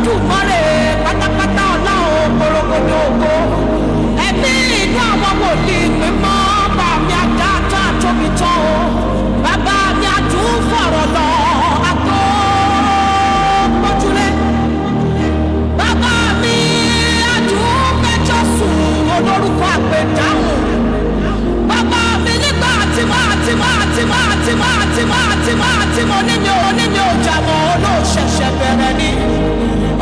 Olódùmarè pátápátá ọlá ògbórògbòdò ògo ẹ̀mí inú àwọn wòlíì mímọ́ bá mi àdáta tóbi tán o bàbá mi àtúnfọ̀rọ̀ lọ àtó pọ́júlé bàbá mi àtúnfẹ́jọ́ sùn olórúkọ àpèdáhùn bàbá mi nígbà tìmọ́ ní mi ò jàmọ́ olóòṣẹ̀ṣẹ̀ bẹ̀rẹ̀ ni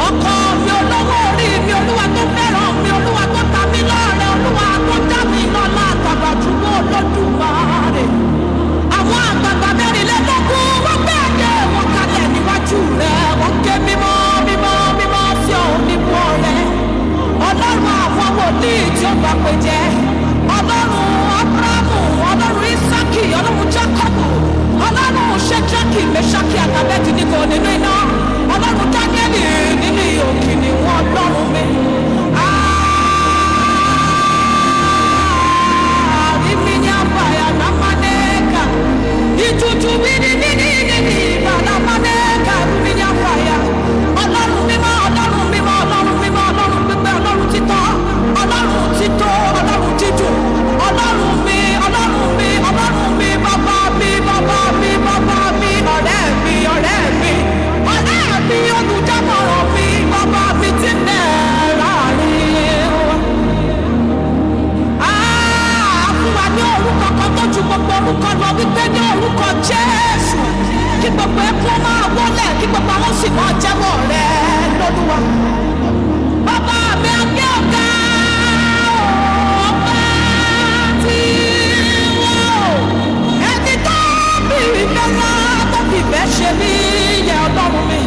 ọkọ mi olówó orí mi olúwa tó fẹ́ràn mi olúwa tó ta mí lọ́rẹ olúwa tó dá mi lọ́lá àtàbàtúbú Olódùmarè àwọn àgbààgbà mẹ́rìnlélógún wọ́n gbé ẹ̀jẹ̀ wọn kalẹ̀ níwájú rẹ̀ wọ́n ké mímọ́ mímọ́ mímọ́ sí òun níbu ọ̀rẹ́ ọlọ́run àwọn wòlíì tí ó gbà pé jẹ́ ọlọ́run Ábúráhámù ọlọ́run Ísákì ọlọ́run Jákọ́bù ọlọ́run Ṣẹ́drákì Méṣákì Ábẹ́dínígò nínú iná ọlọ́run Dáníẹ́lì nínú òkè ni wọ́n lọ́rùn mi. Àrímí ní àbàyà námánẹ́ẹ̀kà ìtútù bíníbíní nínú ìbàdàmánẹ́ẹ̀kà àrímí ní àbàyà ọlọ́run mímọ́ ọlọ́run mímọ́ ọlọ́run mímọ́ ọlọ́run pípẹ́ ọlọ́run títọ́ ọlọ́run títọ́ ọlọ́run títù ọlọ́run mi ọlọ́run mi ọlọ́run mi bàbá mi bàbá mi bàbá mi ọ̀rẹ́ mi ọ̀rẹ́ mi ọ̀rẹ́ mi olùdámọ̀ràn mi bàbá mi ti nẹ̀ láàrin wa. Fún wa ní orúkọ kan tó ju gbogbo orúkọ lọ wípé ní orúkọ Jésù kí gbogbo ẹkún máa wọlé kí gbogbo àwọn sì máa jẹ́wọ́ rẹ̀ lọ́dúnwà. Bàbá mi àgbẹ̀ ọ̀gá ọba tí wọ́n ẹni tó bí ìfẹ́ náà tó fi ìfẹ́ ṣe mí yẹ ọlọ́run mi.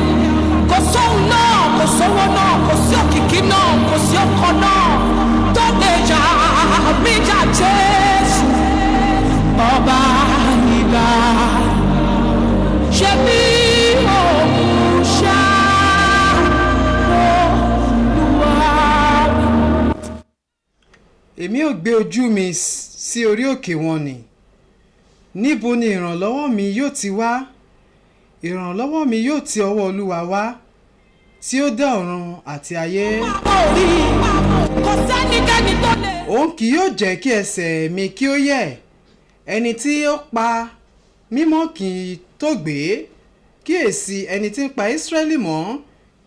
Kò sóhun náà, kò sówó náà, kò sí òkìkí náà, kò sí ọkọ náà tó lè jà mí jà Jésù ọba ìgbà ṣe bí òun ṣá Olúwa. Èmi ò gbé ojú mi sí orí òkè wọn ni níbo ni ìrànlọ́wọ́ mi yóò ti wá ìrànlọ́wọ́ mi yóò ti ọwọ́ Olúwa wá tí ó dá ọ̀run àti ayé. Kò sẹ́nikẹ́ni tó lè. Òun kì yóò jẹ́ kí ẹsẹ̀ mi kí ó yẹ̀ ẹni tí ó pa mímọ́ kì í tógbé kíyèsí ẹni tí ń pa Ísírẹ́lì mọ́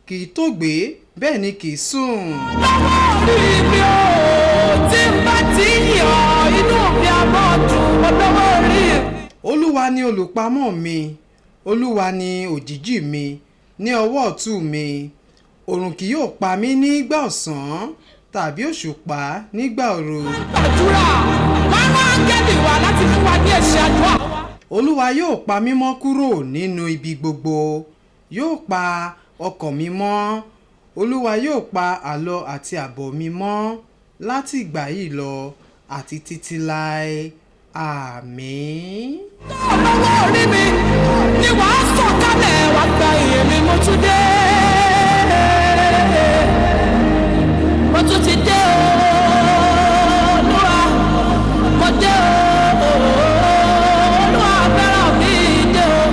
kì í tógbé bẹ́ẹ̀ ni kì í sùn. Lọ́wọ́ orí mi ò tí ń bá ti yọ inú mi àmọ́ dùn lọ́wọ́ orí mi. Olúwa ni olùpamọ́ mi Olúwa ni òjìji mi ní ọwọ́ ọ̀tún mi òrùn kì yóò pa mí nígbà ọ̀sán tàbí òṣùpá nígbà òru. Àdúrà wá rán áńgẹ́lì wá láti fún wa ní èsì àdúrà wa. Olúwa yóò pa mí mọ́ kúrò nínú ibi gbogbo yóò pa ọkàn mi mọ́ Olúwa yóò pa àlọ àti àbọ̀ mi mọ́ láti ìgbà yìí lọ àti títí láé àmín. Lọ́wọ́ orí mi ni wàá sọ̀kalẹ̀ wá gba ìyè mi mo tún dé. Mo tún ti dé Olúwa mo dé Olúwa fẹ́ràn mi dé o.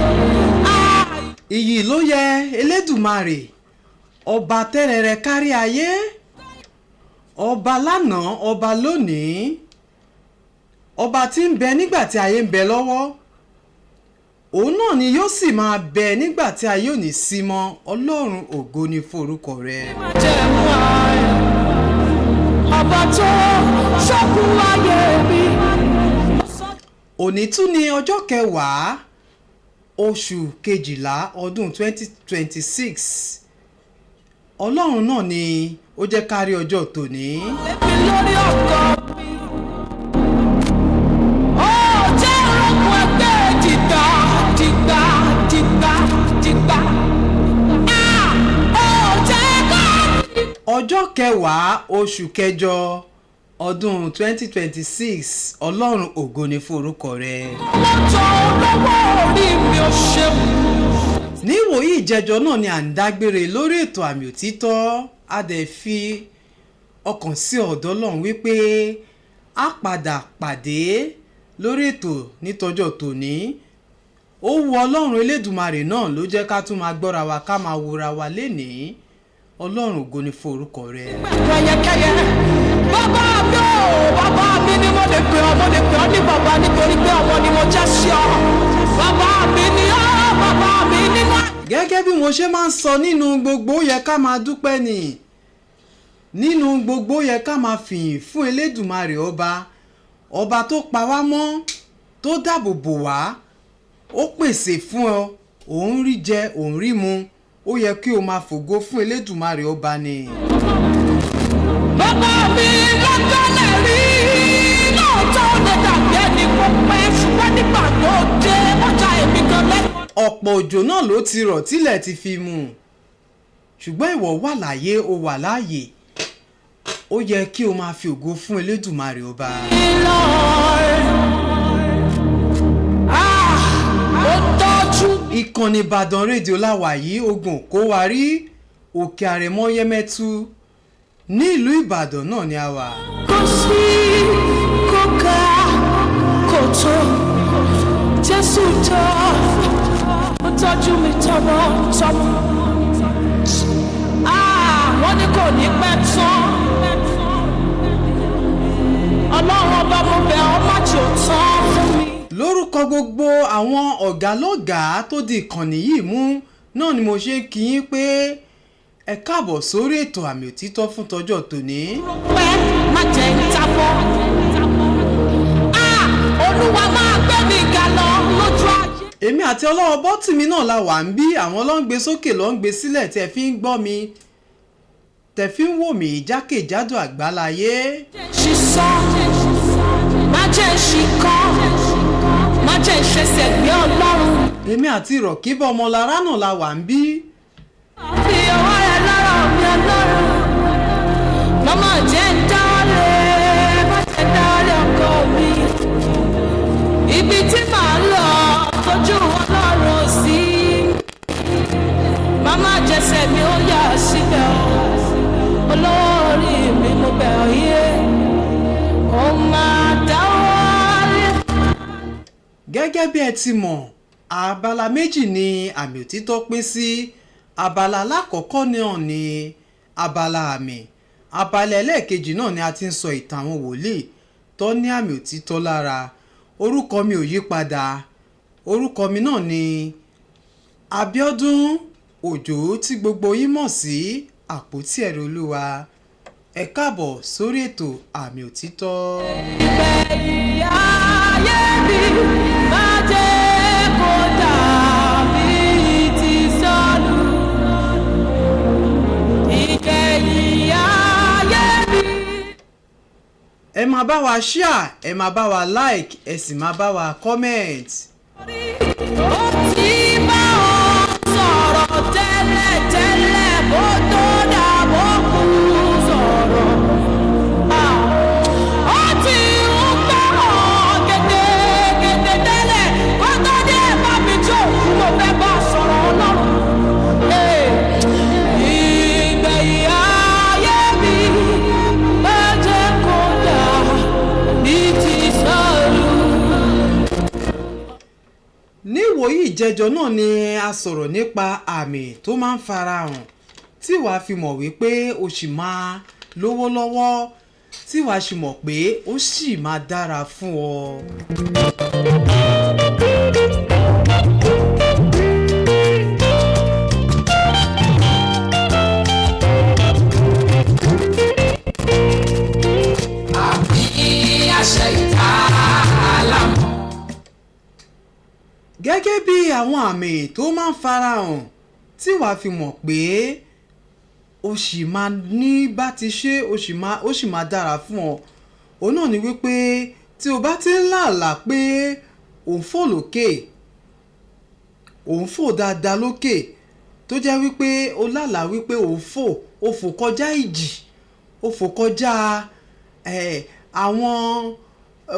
Ìyìn ló yẹ Elédùmarè ọba tẹ́rẹrẹ kárí ayé ọba lánàá ọba lónìí ọba tí ń bẹ nígbà tí ayé ń bẹ lọ́wọ́ òun náà ni yóò sì máa bẹ nígbà tí ayé ò ní sí mọ́ Ọlọ́run ògo ni forúkọ rẹ̀. Jẹ̀mú ayé ọba tó ṣọ́kù ayé mi. Òní tún ni ọjọ́ kẹwàá oṣù kejìlá ọdún 2026 Ọlọ́run náà ni ó jẹ́ ká rí ọjọ́ tòní. Lẹ́bi lórí ọkọ mi. Ó jẹ́ ọkùn ẹgbẹ́ dìgbà dìgbà dìgbà dìgbà. Ó jẹ́ kọ́. Ọjọ́ kẹwàá oṣù kẹjọ ọdún 2026 Ọlọ́run ògo ni forúkọ rẹ̀. Lọ́jọ́ lọ́wọ́ orí mi ò ṣeun. Ní ìwòyí ìjẹjọ náà ni à ń dágbére lórí ètò Àmì Òtítọ́ a dẹ̀ fi ọkàn sí ọ̀dọ̀ Ọlọ́run wípé a padà pàdé lórí ètò nítọjọ́ tòní ó wu Ọlọ́run Elédùmarè náà ló jẹ́ ká tún máa gbọ́ra wa ká máa wòra wa lénìí Ọlọ́run ògo ni fún orúkọ rẹ. Kẹyẹkẹyẹ, bàbá mi ò, bàbá mi ni mo lè pè ọ́ ní bàbá nítorí pé ọmọ ni mo jẹ́ sí ọ. Bàbá mi ni ọ́, bàbá mi ni wá. Gẹ́gẹ́ bí mo ṣe máa ń sọ nínú gbogbo ó yẹ ká máa dúpẹ́ ni. Nínú gbogbo ó yẹ ká máa fìyìn fún Elédùmarè ọba tó pa wá mọ́, tó dáàbò bò wá, ó pèsè fún ọ, òun rí jẹ, òun rí mu, ó yẹ kí o máa fògo fún Elédùmarè ọba ni. Bàbá mi lọ́jọ́ lè rí lóòótọ́ lè dàbí ẹni kó pẹ́ ṣùgbọ́n nígbà tó dé ọjà èmi gan lẹ́kọ̀ọ́. Ọ̀pọ̀ òjò náà ló ti rọ̀ tílẹ̀ ti fi mu, ṣùgbọ́n ìwọ wà láyé, o wà láàyè, ó yẹ kí o máa fi ògo fún Elédùmarè ọba. Ìkànnì Ìbàdàn rédíò láwà yìí, ogun kó wa rí òkè àrẹ̀mọ Yẹ́mẹ́tú ní ìlú Ìbàdàn náà ni a wà. Kò sí kókà kò tó Jésù tó ó tọ́jú mi tọmọtọmọ. Wọ́n ní kò ní pẹ́ tán. Ọlọ́run ọba mo bẹ̀ ọ́ má jò tán fún mi. Lórúkọ gbogbo àwọn ọ̀gá lọ́gàá tó di ìkànnì yìí mú náà ni mo ṣe kí yín pé ẹ káàbọ̀ sórí ètò Àmì Òtítọ́ fún tọjọ́ tòní. Pẹ́ má jẹ́ ìjábọ̀. Olúwa máa gbé mi ga lọ lójú ayé. Èmi àti ọlọ́wọ́ bọ́tìmí náà la wà ń bí, àwọn ló ń gbé sókè ló ń gbé sílẹ̀ tẹ́ fi ń gbọ́ mi, tẹ́ fi ń wò mí jákèjádò àgbáláyé. Ṣíṣọ́ má jẹ́ ṣìkọ́ má jẹ́ ìṣẹ̀ṣẹ̀ gbé Ọlọ́run. Èmi àti Rọ̀kíbọ̀ Ọmọlára náà la wà ń bí. Fi ọwọ́ rẹ lára mi Ọlọ́run. Màmá jẹ́ ń dáwọ́lé má jẹ́ dáwọ́lé ọkọ mi. Ibi tí màá lọ tójú Ọlọ́run sí. Màmá jẹsẹ̀ mi ó yà síbẹ̀ o. Olórí mi mo bẹ̀ ọ́ yé. Ó máa dáwọ́lé. Gẹ́gẹ́ bí ẹ ti mọ̀, abala méjì ni Àmì Òtítọ́ pín sí. Abala alákọ̀ọ́kọ́ náà ni abala àmì. Abala ẹlẹ́ẹ̀kejì náà ni a ti ń sọ ìtàn àwọn wòlíì tó ní àmì òtítọ́ lára. Orúkọ mi ò yí padà. Orúkọ mi náà ni Abíọ́dún Òjó tí gbogbo yín mọ̀ sí Àpótí Ẹ̀rí Olúwa. Ẹ káàbọ̀ sórí ètò Àmì Òtítọ́. Ìgbẹ̀yìn ayé mi máa jẹ́ kó dàbí ti sọ́nù. Ìgbẹ̀yìn ayé mi. Ẹ máa bá wa share, ẹ máa bá wa like, ẹ sì máa bá wa comment. Ó ti bá ọ sọ̀rọ̀ tẹ́lẹ̀ bó tó dàbò kú sọ̀rọ̀. Ó ti ń bá ọ gèdè tẹ́lẹ̀ kó tó dé bá mi jó mo fẹ́ bá sọ̀rọ̀ Ọlọ́run. Ìgbẹ̀yìn ayé mi má jẹ́ kó dà ní ti sọ̀rọ̀. Ní ìwòyí ìjẹjọ náà ni a sọ̀rọ̀ nípa àmì tó máa ń farahàn tí wàá fi mọ̀ wípé o sì máa lówó lọ́wọ́, tí wàá sì mọ̀ pé ó sì máa dára fún ọ. Gẹ́gẹ́ bí àwọn àmì tó máa ń farahàn tí wàá fi mọ̀ pé o sì máa ní bá ti ṣe ó sì máa dára fún ọ. Òun náà ni wípé tí o bá ti ń làálàá pé òun fò lókè, òun fò dáadáa lókè, tó jẹ́ wípé o lálàá wípé òun ó fò kọjá ìjì, ó fò kọjá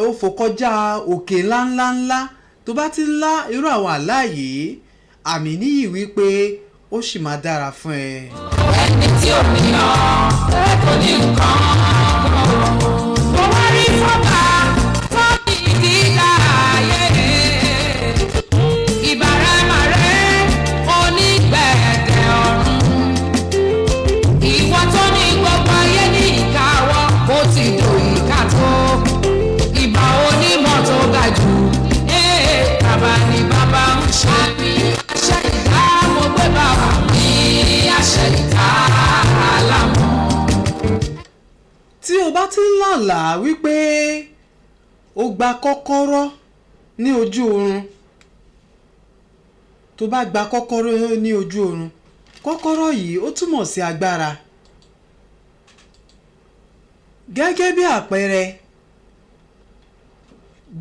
ó fò kọjá òkè ńláńláńlá. Tó bá ti ń lá irú àwọn àlá yìí, àmì níyì wípé ó sì máa dára fún ẹ. Ẹni tí ò ní ọ kò ní nǹkan. Mo wá rí fọ́bà tó ní gíga ayé. Ìbára màrẹ́ onígbẹ̀dẹ̀ ọ̀run. àlá wípé ó gba kọ́kọ́rọ́ ní ojú oorun. Tó bá gba kọ́kọ́rọ́ ní ojú oorun, kọ́kọ́rọ́ yìí ó túmọ̀ sí agbára. Gẹ́gẹ́ bí àpẹẹrẹ,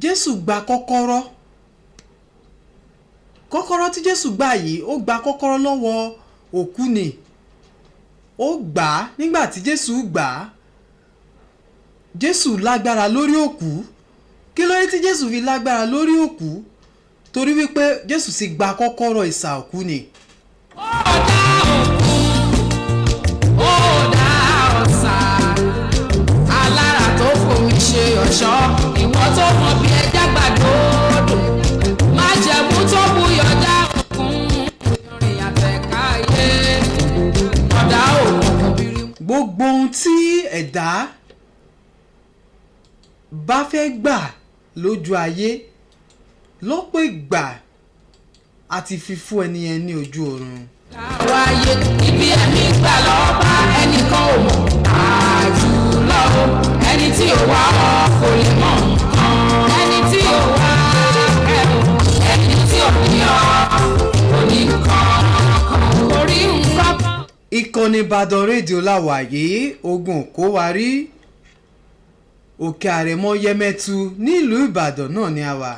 Jésù gba kọ́kọ́rọ́. Kọ́kọ́rọ́ tí Jésù gbà yìí, ó gba kọ́kọ́rọ́ lọ́wọ́ òkú ni. Ó gbà á nígbà tí Jésù gbà á. Jésù lágbára lórí òkú. Kí ló dé tí Jésù fi lágbára lórí òkú? Torí wípé Jésù sì gba kọ́kọ́rọ́ ìsà òkú ni. Ó dá òkú, ó dá ọ̀sà, alára tó fomi ṣe ọ̀ṣọ́, ìwọ tó mọ bí ẹja gbàdúrà, májẹ̀mú tó buyọ̀ dá òkun, ìrìn àtẹ̀káyé, ọ̀dà òkun bírí. Gbogbo ohun tí ẹ̀dá bá fẹ́ gbà lójú ayé lọ́pọ̀ ìgbà àti fífún ẹni yẹn ní ojú oorun. Àwọn ayé ibi ẹ̀mí gbà lọ́ọ́ bá ẹnìkan ò mọ̀ àjùlọ ẹni tí ò wá ọ kò lè mọ̀ nǹkan ẹni tí ò wá ẹ̀rù ẹni tí ò ní ọ kò ní nǹkan kan kò rí nǹkan kan. Ìkànnì Ìbàdàn rédíò láwàyé ogun kó wa rí òkè àrẹ̀mọ yẹmẹtu nílùú Ìbàdàn náà ni a wà.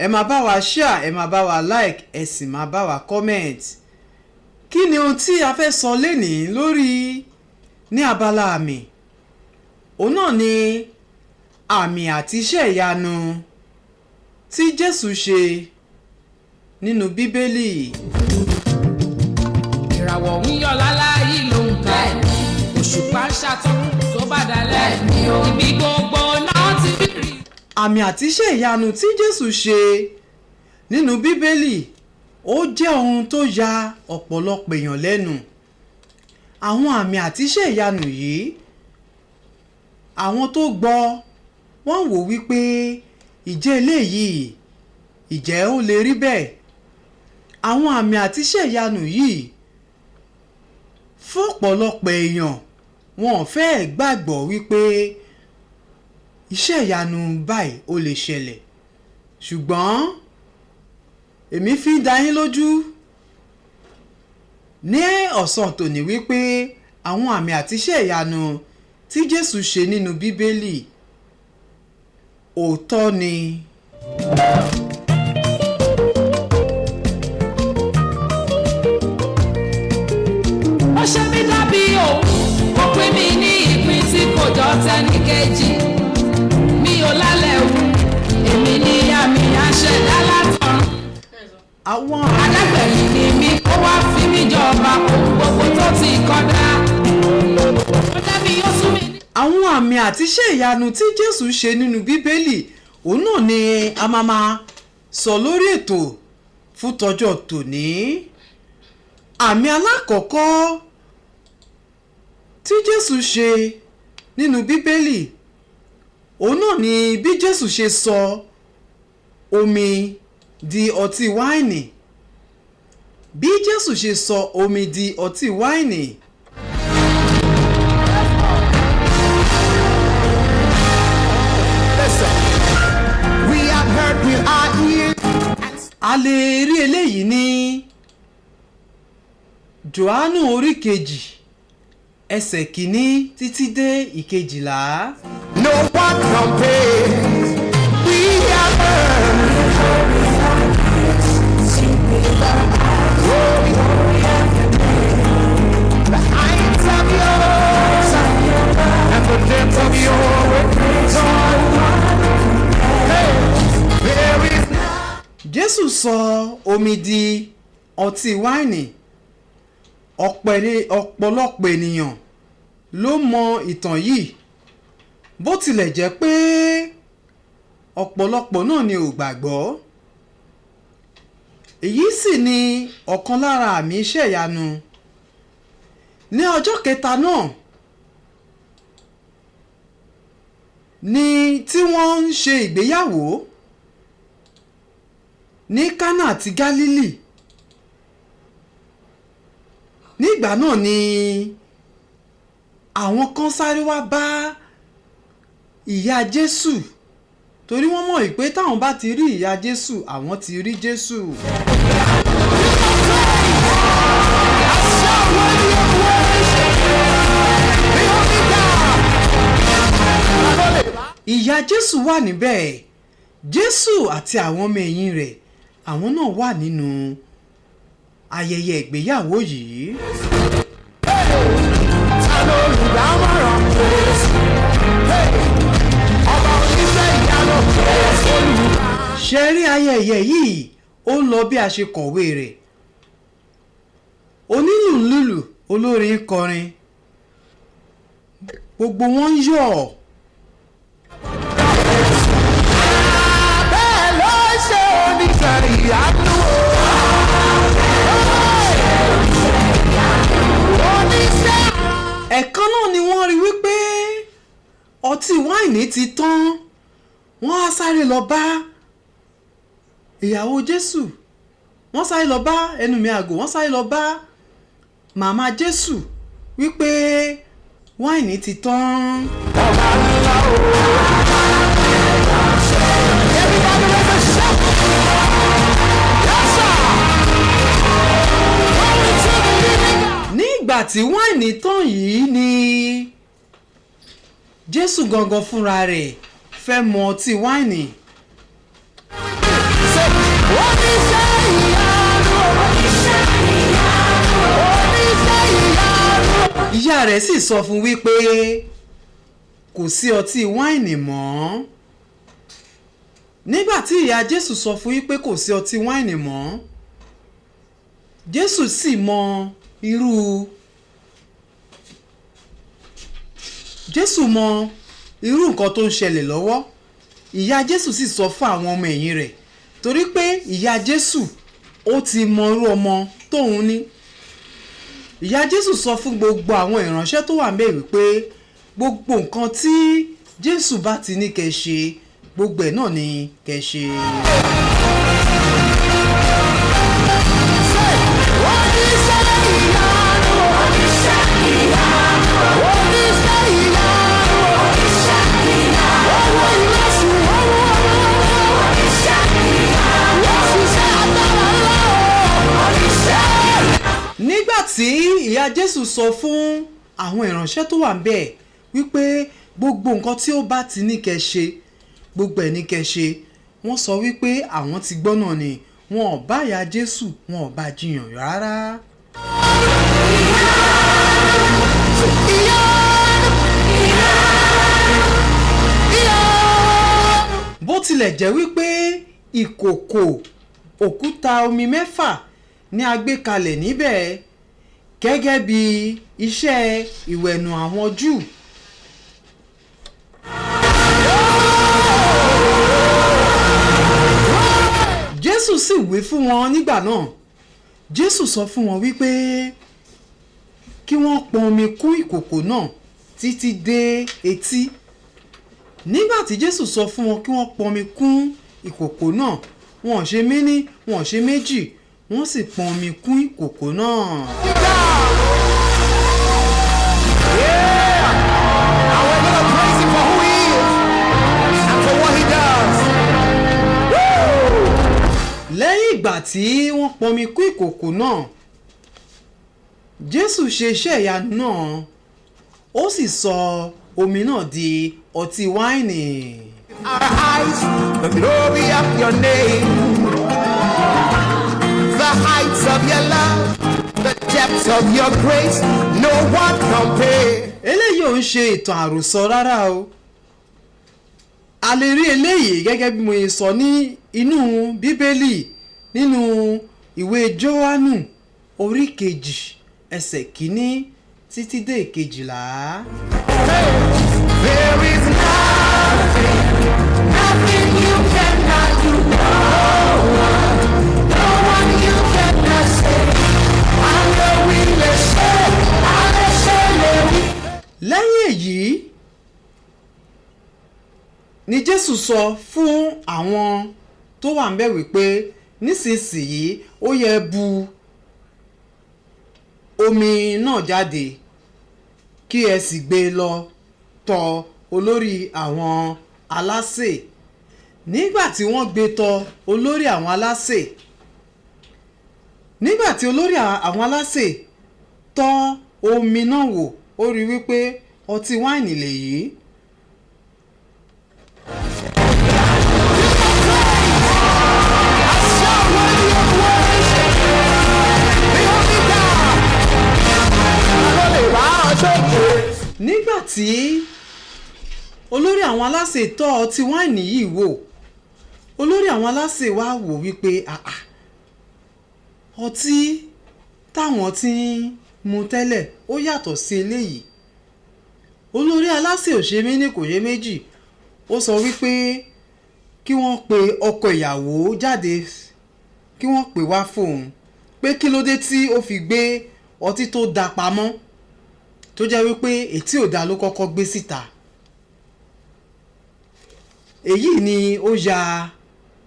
Ẹ máa bá wa share, ẹ máa bá wa like, ẹ sì máa bá wa comment. Kí ni ohun tí a fẹ́ sọ lénìí lórí ní abala àmì? Òun náà ni àmì àti iṣẹ́ ìyanu tí Jésù ṣe nínú Bíbélì. Ìràwọ̀ ń yọ láláyé ló ń ka ẹ̀ òṣùpá ṣàtọ̀ tó bá dalẹ̀ ibi gbogbo náà ti rí. Àmì àti iṣẹ́ ìyanu tí Jésù ṣe nínú Bíbélì ó jẹ́ ohun tó ya ọ̀pọ̀lọpọ̀ èèyàn lẹ́nu. Àwọn àmì àti iṣẹ́ ìyanu yìí, àwọn tó gbọ́ wọ́n wò wípé ìjẹ́ eléyìí ìjẹ́ ó lè rí bẹ́ẹ̀. Àwọn àmì àti iṣẹ́ ìyanu yìí fún ọ̀pọ̀lọpọ̀ èèyàn wọn ò fẹ́ gbàgbọ́ wípé iṣẹ́ ìyanu báyìí ó lè ṣẹlẹ̀. Ṣùgbọ́n èmi fi ń dá yín lójú ní ọ̀sán tòní wípé àwọn àmì àti iṣẹ́ ìyanu tí Jésù ṣe nínú Bíbélì òótọ́ ni. Ó ṣe mí dábí òun, ó pín mi ní ìpín tí kò jọ tẹ́nìkejì. Mi ò lálẹ́ wù, èmi ní àmì àṣẹdá látọ̀run. Àwọn Adágbẹ̀yìn ni mi kó wá fi mí jọba ohun gbogbo tó ti kọ́dá. Ó dábí ó sún mi ní. àwọn àmì àti iṣẹ́ ìyanu tí Jésù ṣe nínú Bíbélì òun náà ni a máa sọ lórí ètò fún tọjọ́ tòní. Àmì alákọ̀ọ́kọ́ tí Jésù ṣe nínú Bíbélì òun náà ni bí Jésù ṣe sọ omi di ọtí wáìnì. Bí Jésù ṣe sọ omi di ọtí wáìnì. We have heard with our ears. A lè rí eléyìí ní Jòhánù orí kejì ẹsẹ̀ kìíní títí dé ìkejìlá. No one compares. We have heard. The heights of yours and the depths of your wisdom. Hey, there is Jésù sọ omi di ọtí wáìnì. Ọ̀pọ̀lọpọ̀ ènìyàn ló mọ ìtàn yìí, bó tilẹ̀ jẹ́ pé ọ̀pọ̀lọpọ̀ náà ni ò gbàgbọ́. Èyí sì ni ọ̀kan lára àmì iṣẹ́ ìyanu. Ní ọjọ́ kẹta náà ni tí wọ́n ń ṣe ìgbéyàwó ní Kánà àti Gálílì. Nígbà náà ni àwọn kan sáré wá bá ìyá Jésù torí wọ́n mọ̀ pé táwọn bá ti rí ìyá Jésù àwọn ti rí Jésù. ìyá Jésù wà níbẹ̀ Jésù àti àwọn ọmọ ẹ̀yìn rẹ̀ àwọn náà wà nínú ayẹyẹ ìgbéyàwó yìí. ṣe rí ayẹyẹ yìí ó lọ bí a ṣe kọ̀wé rẹ̀ onílù ń lùlù olórin ń kọrin gbogbo wọn ń yọ̀. bẹ́ẹ̀ ló ṣe oníṣẹ́ ìyanu. ẹ̀kan náà ni wọ́n rí wípé ọtí wáìnì ti tán wọ́n á sáré lọ bá ìyàwó Jésù wọ́n sáré lọ bá ẹnu mi àgò wọ́n sáré lọ bá màmá Jésù wípé wáìnì ti tán. ọba ńlá o. everybody raise a shout. Yes, sir. Glory to the living God. ní ìgbà tí wáìnì tán yìí ni Jésù gangan fúnra rẹ̀ fẹ́ mu ọtí wáìnì. ìyá rẹ̀ sì sọ fún wípé kò sí ọtí wáìnì mọ́. nígbà tí ìyá Jésù sọ fún wípé kò sí ọtí wáìnì mọ́ Jésù sì mọ irú nǹkan tó ń ṣẹlẹ̀ lọ́wọ́ ìyá Jésù sì sọ fún àwọn ọmọ ẹ̀yìn rẹ̀ torí pé ìyá Jésù ó ti mọ irú ọmọ tóun ní. ìyá Jésù sọ fún gbogbo àwọn ìránṣẹ́ tó wà ńbẹ̀ wípé gbogbo nǹkan tí Jésù bá ti ní kẹ́ ṣe gbogbo ẹ̀ náà ni kẹ́ ṣe. nígbà tí ìyá Jésù sọ fún àwọn ìránṣẹ́ tó wà ńbẹ̀ wípé gbogbo nǹkan tí ó bá ti ní kẹ́ ṣe gbogbo ẹ̀ ní kẹ́ ṣe wọ́n sọ wípé àwọn ti gbọ́ náà ni wọn ò bá ìyá Jésù wọn ò bá jiyàn rárá. bó tilẹ̀ jẹ́ wípé ìkòkò òkúta omi mẹ́fà ni a gbé kalẹ̀ níbẹ̀ gẹ́gẹ́ bí iṣẹ́ ìwẹ̀nù àwọn Júù. Jésù sì wí fún wọn nígbà náà Jésù sọ fún wọn wípé kí wọ́n pọn omi kún ìkòkò náà títí dé etí. nígbà tí Jésù sọ fún wọn kí wọ́n pọn omi kún ìkòkò náà wọn ò ṣe méní wọn ò ṣe méjì wọ́n sì pọn omi kún ìkòkò náà. lẹ́yìn ìgbà tí wọ́n pọn omi kún ìkòkò náà Jésù ṣe iṣẹ́ ìyanu náà ó sì sọ omi náà di ọtí wáìnì. Our eyes, the glory of your name, the heights of your love, the depths of your grace, no one compare. eléyìí ò ń ṣe ìtàn àròsọ rárá o a lè rí eléyìí gẹ́gẹ́ bí mo ṣe sọ ní inú Bíbélì nínú ìwé Jóhánù orí kejì ẹsẹ̀ kìíní títí dé ìkejìlá. There is nothing you cannot do, no one you cannot save. I'm the weakness, lẹ́yìn èyí ni Jésù sọ fún àwọn tó wà ńbẹ̀ wípé nísinsìnyí ó yẹ bu omi náà jáde kí ẹ sì gbé lọ tọ̀ olórí àwọn alásè. Nígbà tí wọ́n gbé tọ̀ olórí àwọn alásè, nígbà tí olórí àwọn alásè tọ́ omi náà wò, ó rí wípé ọtí wáìnì lèyí. Nígbà tí olórí àwọn alásè tọ́ ọtí wáìnì yìí wò, olórí àwọn alásè wá wò wípé ọtí táwọn tí ń mu tẹ́lẹ̀ ó yàtọ̀ sí eléyìí. Olórí alásè ò ṣe méní kò ṣe méjì, ó sọ wípé kí wọ́n pe ọkọ ìyàwó jáde, kí wọ́n pè wá fóun pé kí ló dé tí ó fi gbé ọtí tó da pamọ́, tó jẹ́ wípé ètí ò da ló kọ́kọ́ gbé síta. Èyí ni ó ya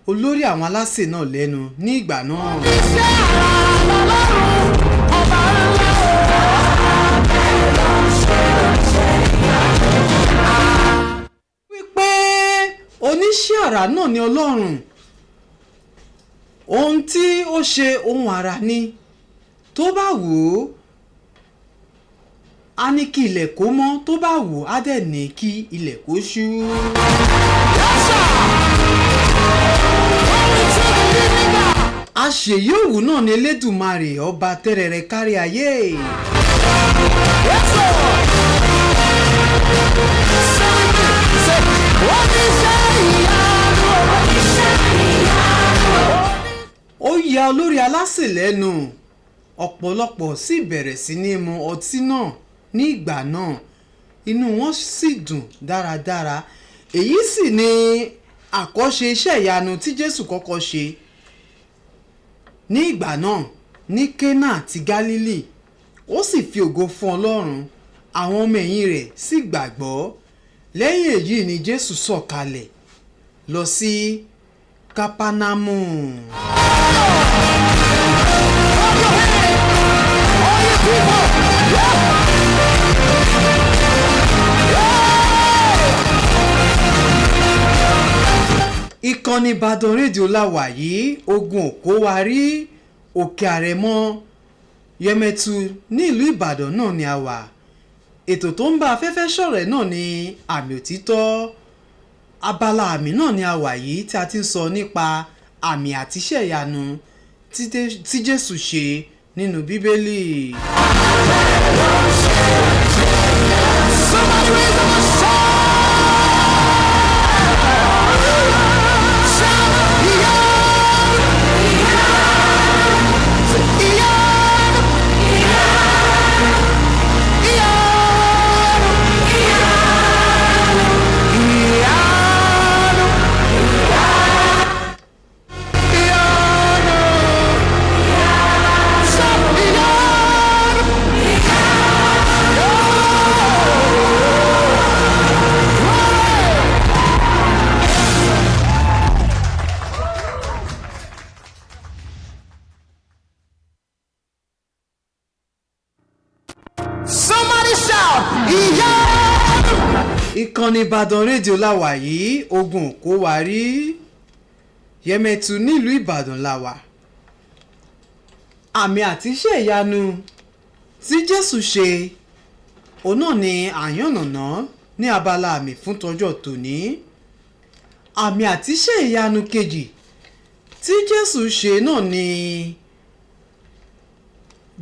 olórí àwọn alásè náà lẹ́nu ní ìgbà náà. Iṣẹ́ ara lọ́lọ́run ọba ńlá wípé oníṣẹ́ àrà náà ni Ọlọ́run. Ohun tí ó ṣe ohun àrà ni, tó bá wù ú á ní kí ilẹ̀ kó mọ́, tó bá wù ú á dẹ̀ ní kí ilẹ̀ kó ṣú. Àṣeyọ̀wù náà ni Elédùmarè ọba tẹ́rẹrẹ kárí ayé. Ó ya olórí alásè lẹ́nu, ọ̀pọ̀lọpọ̀ sì bẹ̀rẹ̀ sí ní mu ọtí náà ní ìgbà náà, inú wọn sì dùn dáradára. Èyí sì ni àkọ́ṣe iṣẹ́ ìyanu tí Jésù kọ́kọ́ ṣe ní ìgbà náà ní Kénà ti Gálílì. Ó sì fi ògo fún Ọlọ́run, àwọn ọmọ ẹ̀yìn rẹ̀ sì gbàgbọ́. Lẹ́yìn èyí ni Jésù sọ̀kalẹ̀ lọ sí Kápánámù. Ìkànnì Ìbàdàn rédíò láwà yìí, ogun òkó wa rí òkè àrẹ̀mọ Yẹmẹtu ní ìlú Ìbàdàn náà ni a wà. Ètò tó ń bá afẹ́fẹ́ ṣọ̀rẹ́ náà ni Àmì Òtítọ́. Abala àmì náà ni a wà yìí tí a ti ń sọ nípa àmì àti iṣẹ́ ìyanu tí Jésù ṣe nínú Bíbélì. Ìkànnì Ìbàdàn rédíò láwà yìí, ogun òkó wa rí Yẹmẹtu nílùú Ìbàdàn láwà. Àmì àti iṣẹ́ ìyanu tí Jésù ṣe, òun náà ni àyànnàná ní abala àmì fún tọjọ́ tòní. Àmì àti iṣẹ́ ìyanu kejì tí Jésù ṣe náà ni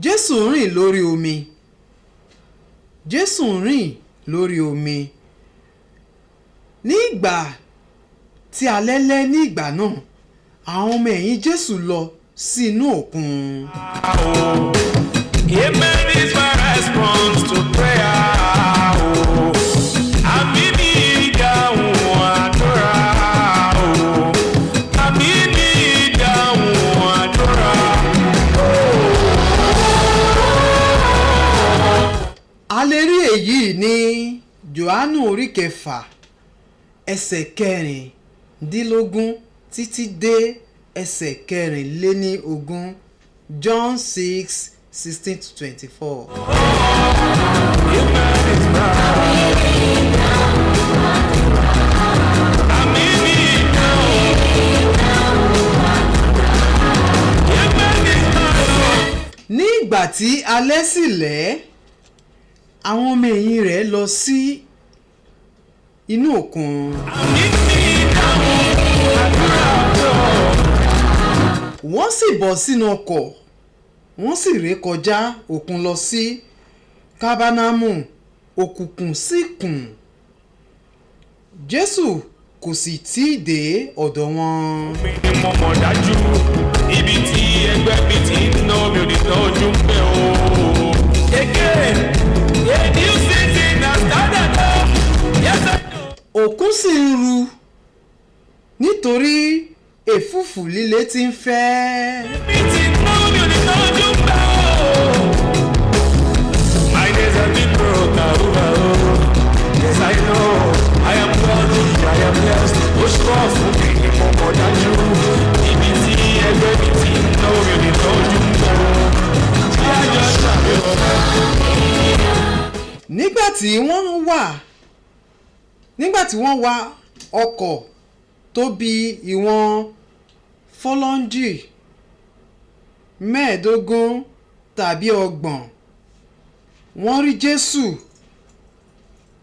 Jésù rìn lórí omi. Jésù rìn lórí omi. Ní ìgbà tí alẹ́ lẹ́ ní ìgbà náà, àwọn ọmọ ẹ̀yìn Jésù lọ sí inú òkun. Amen is my response to prayer. Àmì mi ìdáhùn àdúrà. Àmì mi ìdáhùn àdúrà. A lè rí èyí ní Jòhánù orí 6 ẹsẹ̀ 16 títí dé ẹsẹ̀ 24. John 6:16-24. Amen is my ní ìgbà tí alẹ́ sì lẹ́ àwọn ọmọ ẹ̀yìn rẹ̀ lọ sí inú òkun. wọ́n sì bọ́ sínú ọkọ̀ wọ́n sì ré kọjá òkun lọ sí kábánámù òkùnkùn sì kùn Jésù kò sì tí ì dé ọ̀dọ̀ wọn. mi ni mo mọ̀ dájú ibi tí ẹgbẹ́ mi ti ń ná mi ò ní tọ́jú pé o. again a new season has started o. yes I know. òkun sì ń ru nítorí ẹ̀fúùfù líle tí ń fẹ́. mi ti ná mi ò ní tọ́jú pé o. my days have been broke over o. yes I know I am wealthy I am blessed ó ṣọ́ fún mi ni mo mọ̀ dájú ibi tí ẹgbẹ́ mi ti ń ná mi ò ní tọ́jú pé o. tí a jọ ṣàbẹ̀wò. nígbà tí wọ́n wa ọkọ̀ tó bí ìwọ̀n fọlọ́njì 15 tàbí 30 wọ́n rí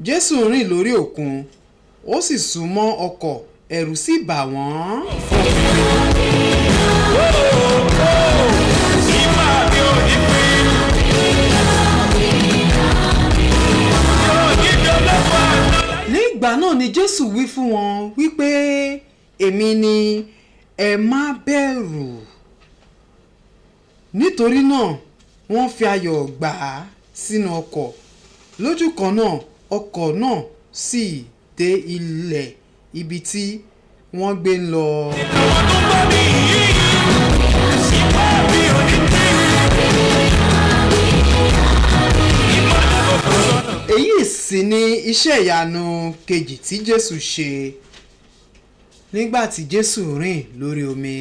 Jésù rìn lórí òkun ó sì súnmọ́ ọkọ̀ ẹ̀rù sì bà wọ́n. nígbà náà ni Jésù wí fún wọn wípé èmi ni ẹ má bẹ̀rù. nítorí náà wọ́n fi ayọ̀ gbà á sínú ọkọ̀ lójú kan náà ọkọ̀ náà sì dé ilẹ̀ ibi tí wọ́n gbé ń lọ. àwọn tó bá mi yìí ìwà mi ò ní tẹ́. èyí sì ni iṣẹ́ ìyanu kejì tí Jésù ṣe nígbà tí Jésù rìn lórí omi.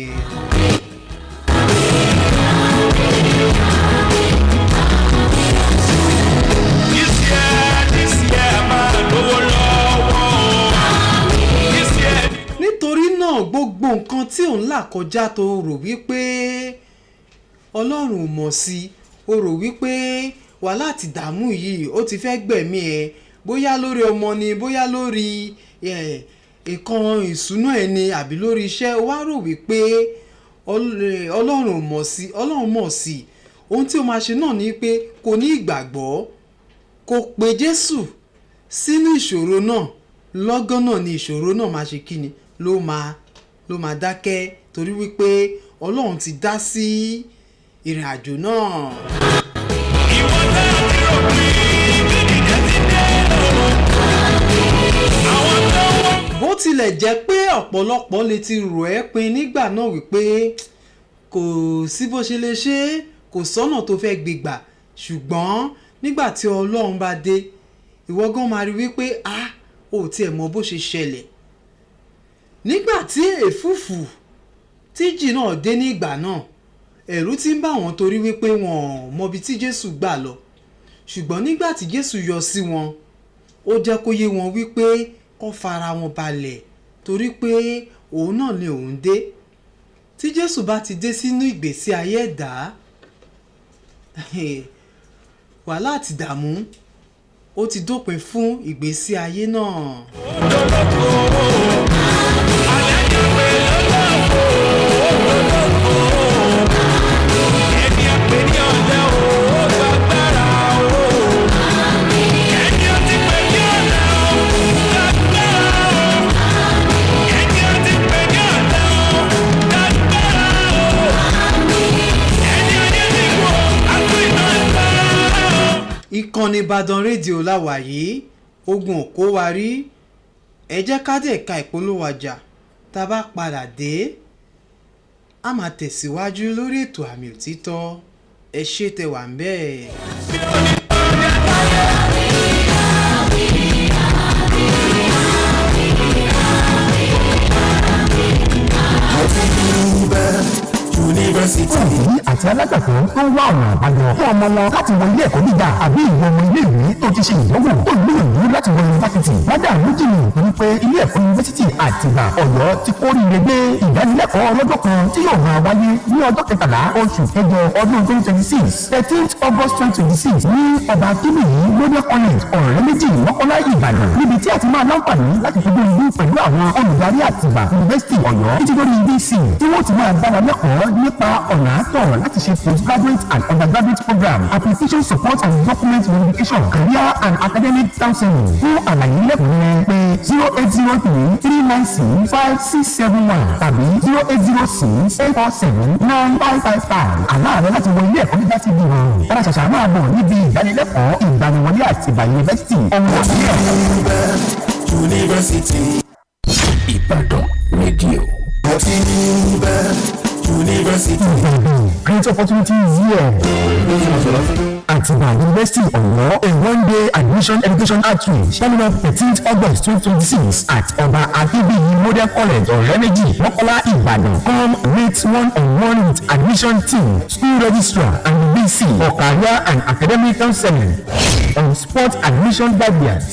nítorí náà gbogbo nǹkan tí òun là kọjá tó rò wípé Ọlọ́run ò mọ̀ sí o rò wípé wàhálà àti ìdààmú yìí ó ti fẹ́ gbẹ̀mí ẹ bóyá lórí ọmọ ni bóyá lórí nǹkan ìṣúná ẹ ni àbí lórí iṣẹ́ wá rò wípé Ọlọ́run mọ̀ sí Ọlọ́run mọ̀ sí ohun tí o máa ṣe náà ni pé kò ní ìgbàgbọ́ kò pe Jésù sínú ìṣòro náà lọ́gán náà ni ìṣòro náà máa ṣe kíni ló máa dákẹ́ torí wípé Ọlọ́run ti dá sí ìrìn àjò náà. bó tilẹ̀ jẹ́ pé ọ̀pọ̀lọpọ̀ lè ti rò ẹ́ pin nígbà náà wípé kò sí bó ṣe lè ṣe kò sọ́nà tó fẹ́ gbégbà ṣùgbọ́n nígbà tí Ọlọ́run bá dé ìwọ gan máa rí wípé ò tiẹ̀ mọ bó ṣe ṣẹlẹ̀ nígbà tí ẹ̀fúùfù tíjì náà dé ní ìgbà náà ẹ̀rù ti ń bà wọ́n torí wípé wọn ò mọbi tí Jésù gbà lọ ṣùgbọ́n nígbà tí Jésù yọ sí wọn ó jẹ́ kó yé wọn wípé kó fara wọn balẹ̀ torí pé òun náà ni òun dé tí Jésù bá ti dé sínú ìgbésí ayé ẹ̀dá wàhálà àti ìdààmú ó ti dópin fún ìgbésí ayé náà. ìkànnì Ìbàdàn rédíò láwà yìí ogun òkó wa rí ẹ jẹ́ ká dé ẹ̀ka ìpolówó ọjà tá a bá padà dé a máa tẹ̀síwájú lórí ètò àmì òtítọ́ ẹ ṣé tẹ́ wà ń bẹ́ẹ̀. Universe University. Òbí àti alágbàtọ́ tó ń wá ọ̀nà àbáyọ fún ọmọ wọn láti wọ ilé ẹ̀kọ́ gíga àbí ìwọ ọmọ ilé ìwé tó ti ṣe ìdánwò tó gbìyànjú láti wọ yunifásitì. Wọ́n dà lójì ní wípé ilé ẹ̀kọ́ yunifásitì Àtìbà Ọ̀yọ́ ti kórìíre gbé ìdánilẹ́kọ̀ọ́ ọlọ́jọ́ kan tí yóò máa wáyé ní ọjọ́ 13 oṣù kẹjọ ọdún 2026 13th August 2026 ní ọba Akínbíyì Model College ọ̀rẹ́ méjì Mọ́kọ́lá Ìbàdàn níbi tí a ti máa láǹfààní láti fojú ìlú pẹ̀lú àwọn olùdarí Àtìbà University Ọ̀yọ́ títí lórí BC tí wọ́n ti máa dára lẹ́kọ̀ọ́ nípa ọ̀nà àtọ̀ láti ṣe postgraduate and undergraduate program application support and document verification career and academic counseling fún àlàyé lẹ́kùnrin pé 08033965671 tàbí 08068479555 àlàyé láti wọ ilé ẹ̀kọ́ gíga ti di rọrùn tọ́lá ṣàṣà máa bọ̀ níbi ìdánilẹ́kọ̀ọ́ ìgbaniwọlé Àtìbà University ọmọ àbíyẹ̀. University. Ìbàdàn rédíò. University. Great opportunities here. Àtìbà University Ọ̀yọ́, a one-day admission education outreach coming up 13th August 2026 at Ọba Akínbíyì Model College Ọ̀rẹ́méjì Mọ́kọ́lá Ìbàdàn. Come meet one-on-one with admission team, school registrar and BC for career and academic counseling on sport admission guidance,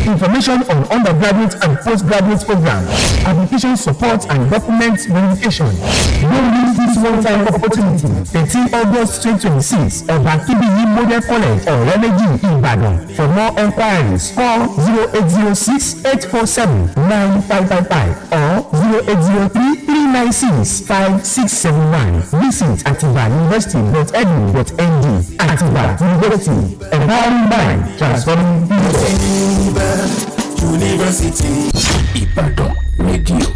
information on undergraduate and postgraduate programs, application support and document verification. Don't miss this one-time opportunity. 13 August 2026, Ọba Akínbíyì Model College Ọ̀rẹ́méjì Ìbàdàn. For more enquiries, call 0806-847-9555 or 0803-396-5671. Visit atibauniversity.edu.ng. Atiba University, empowering mind, transforming University. Ìbàdàn rédíò.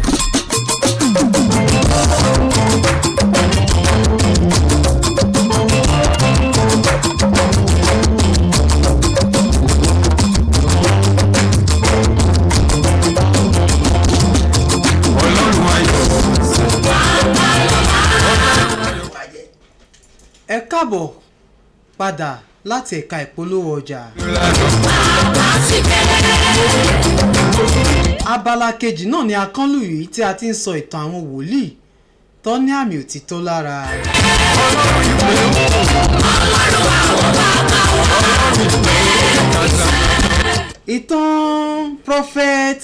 Ẹ káàbọ̀ padà láti ẹ̀ka ìpolówó ọjà. Abala kejì náà ni akọ́nlù yìí tí a ti ń sọ ìtàn àwọn wòlíì tó ní àmì òtítọ́ lára. Ìtàn prophet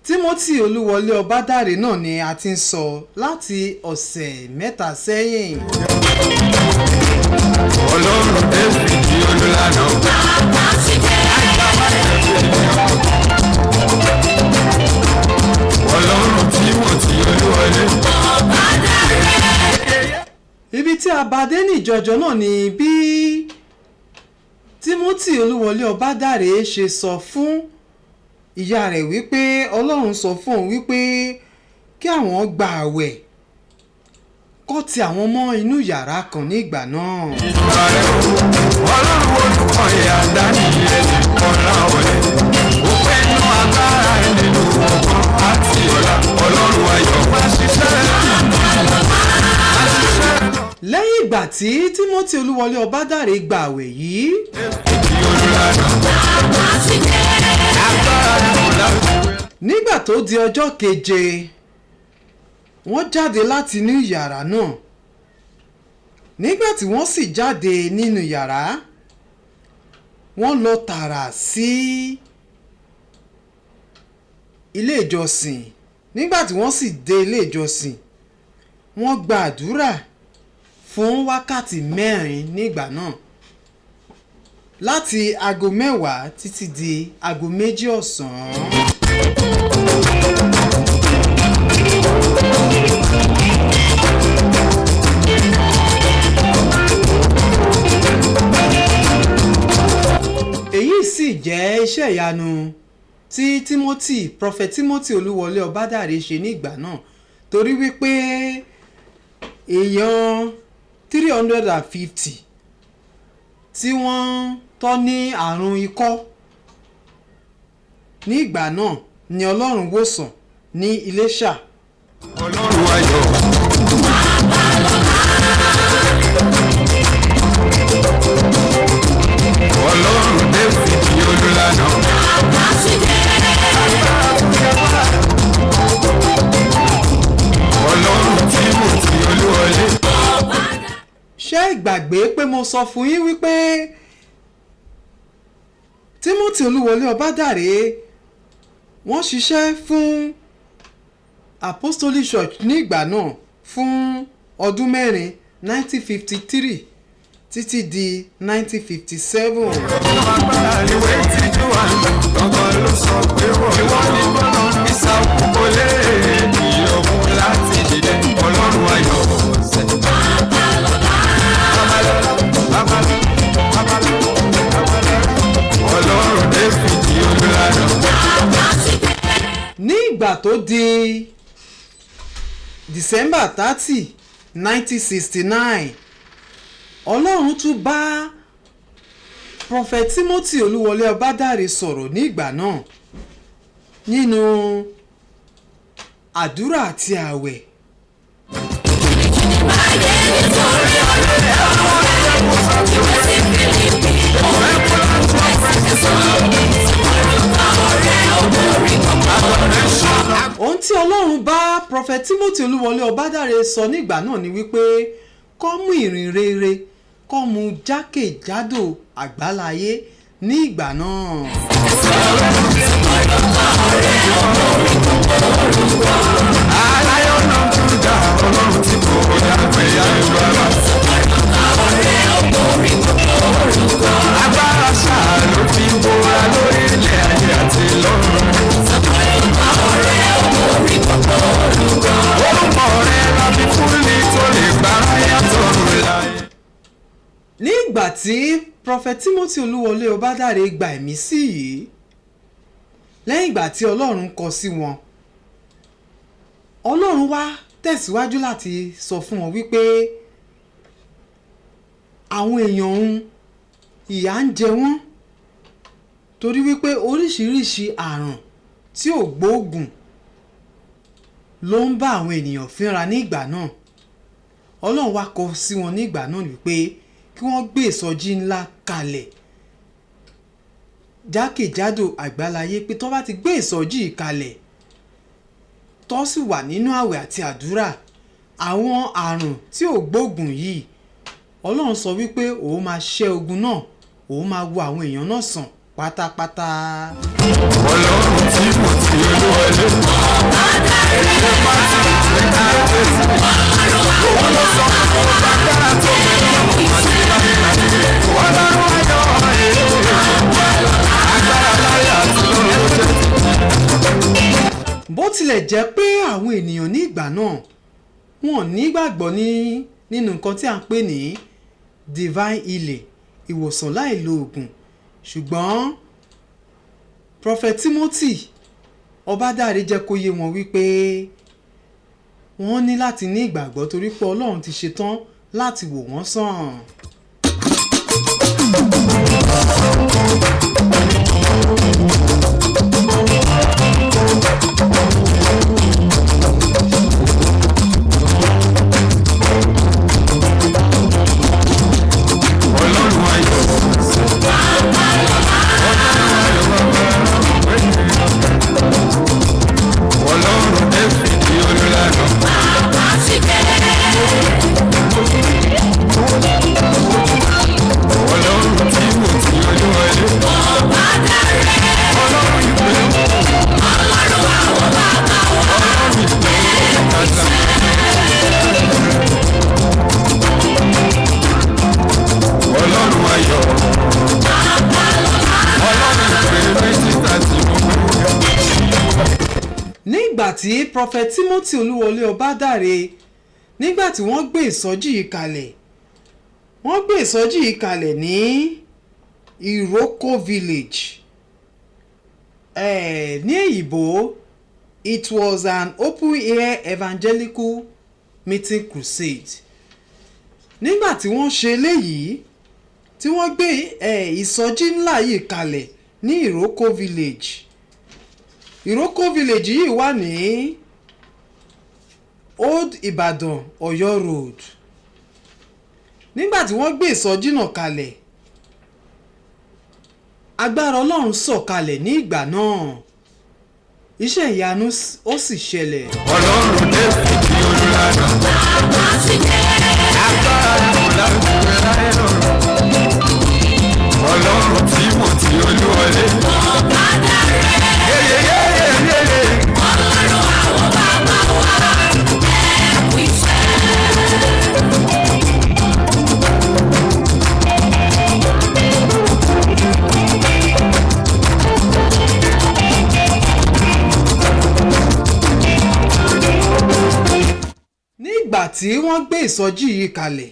Timothy Olúwọlé Ọbádáre náà ni a ti ń sọ láti ọ̀sẹ̀ mẹ́ta sẹ́yìn. Ọlọ́run David olùlànà. Ọlọ́run Timothy Olúwọlé. Ibi tí a bá dé ní ìjọjọ náà ni bí Timothy Olúwọlé Ọbádáre ṣe sọ fún ìyá rẹ̀ wípé Ọlọ́run sọ fún òun wípé kí àwọn gba àwẹ̀ kó ti àwọn mọ́ inú yàrá kan ní ìgbà náà. Ọlọ́run olùkọ́ ìyá dání ẹ̀sìn kọ́lá wọlé. Ó fẹ́ nú agbára nínú ọgbọ́n àti ọ̀la. Ọlọ́run ayọ̀ bá ṣiṣẹ́. Lẹ́yìn ìgbà tí Timothy Olúwọlé Ọbádáre gba àwẹ̀ yìí. Nígbà tó di ọjọ́ keje wọ́n jáde láti inú yàrá náà. Nígbà tí wọ́n sì jáde nínú yàrá wọ́n lọ tààrà sí ilé ìjọsìn. Nígbà tí wọ́n sì dé ilé ìjọsìn wọ́n gba àdúrà fún wákàtí 4 nígbà náà láti aago 10 títí di aago 2 ọ̀sán. Èyí sì jẹ́ iṣẹ́ ìyanu tí prophet Timothy Olúwọlé Ọbádáre ṣe ní ìgbà náà torí wípé èèyàn 350 tí wọ́n tọ́ ní àrùn ikọ́ ní ìgbà náà ni Ọlọ́run wòsàn ní Iléṣà. Ọlọ́run ayọ̀. Ọlọ́run David olùlànà. Ọlọ́run Timothy ṣé ìgbàgbé pé mo sọ fún yín wípé Timothy Olúwọlé Ọbádàrẹ wọ́n ṣiṣẹ́ fún Apostolic Church ní ìgbà náà fún ọdún mẹ́rin 1953 títí di 1957. ìwé ìtìjú wa gbọ̀ngàn ló sọ pé wọ́n ní gbọ́nà ìsàkùn kò lè ní ogun láti dìde ọlọ́run ayọ̀ ọ̀sẹ̀. ọlọ́run Dáfídì olùlànà. ní ìgbà tó di December 30, 1969 ọlọ́run tún bá Prophet Timothy Olúwọlé Ọbádàrẹ sọ̀rọ̀ ní ìgbà náà nínú àdúrà àti ààwẹ̀. ohun tí ọlọ́run bá Prophet Timothy Olúwọlé Ọbádàrẹ sọ nígbà náà ni wípé kó mú ìrìn rere kó mú jákèjádò àgbáláyé ní ìgbà náà. aláyọ̀ náà tún dá ọlọ́run tí kò dápẹ́ ayọ̀ ara. agbára ṣáà ló fi bora lórí ilẹ̀ ayé àti lọ́run. orúkọ rẹ̀ la fi fún ní tó lè gbá yàtọ̀ láyé. ní ìgbà tí Prophet Timothy Olúwọlé Ọbádàrẹ gba ẹ̀mí sí yìí lẹ́yìn ìgbà tí ọlọ́run kọ sí wọn ọlọ́run wá tẹ̀síwájú láti sọ fún wọn wípé àwọn èèyàn òun ìyà ń jẹ wọ́n torí wípé oríṣiríṣi àrùn tí ò gbóògùn ló ń bá àwọn ènìyàn fínra ní ìgbà náà ọlọ́run wá kọ sí wọn ní ìgbà náà wípé kí wọ́n gbé ìsọjí ńlá kalẹ̀ jákèjádò àgbáláyé pé tó bá ti gbé ìsọjí kalẹ̀ tó sì wà nínú àwẹ̀ àti àdúrà àwọn àrùn tí ò gbóògùn yìí ọlọ́run sọ wípé òun máa ṣẹ́ ogun náà òun máa wo àwọn èèyàn náà sàn pátápátá. ọlọ́run tí mo ti Olúwọlé Ọbádàrẹ máa ti rí ayé sí òun ló sọ fún bàbá tó mẹ́rin àti láyé ọlọ́run ayọ̀ agbára láyé àti lọ́run jẹ́. bó tilẹ̀ jẹ́ pé àwọn ènìyàn ní ìgbà náà wọn nígbàgbọ́ nínú nǹkan tí a ń pè ní divine healing ìwòsàn láì lo oògùn ṣùgbọ́n Prophet Timothy Ọbádàrẹ jẹ́ kó yé wọn wípé wọ́n ní láti ní ìgbàgbọ́ torí pé ọlọ́run ti ṣetán láti wò wọ́n sàn. ọlọ́run ayọ̀ ọlọ́run Dáfídì olùlànà. ọlọ́run tí mo ti Olúwọlé ọlọ́run ìpè ọlọ́run ìpè kàtà. ọlọ́run ayọ̀ ọlọ́run ìpè méjì tàbí nígbà tí Prophet Timothy Olúwọlé Ọbádàrẹ nígbà tí wọ́n gbé ìsọjí yìí kalẹ̀ wọ́n gbé ìsọjí yìí kalẹ̀ ní Iroko village ní èyìnbó it was an open air evangelical meeting crusade nígbà tí wọ́n ṣe eléyìí tí wọ́n gbé ìsọjí ńlá yìí kalẹ̀ ní Iroko village yìí wà ní Old Ibadan Ọ̀yọ́ road nígbà tí wọ́n gbé ìsọjí náà kalẹ̀ agbára ọlọ́run sọ̀kalẹ̀ ní ìgbà náà iṣẹ́ ìyanu ó sì ṣẹlẹ̀. ọlọ́run Dáfídì olùlànà agbára ìmọ̀lá. tí wọ́n gbé ìsọjí yìí kalẹ̀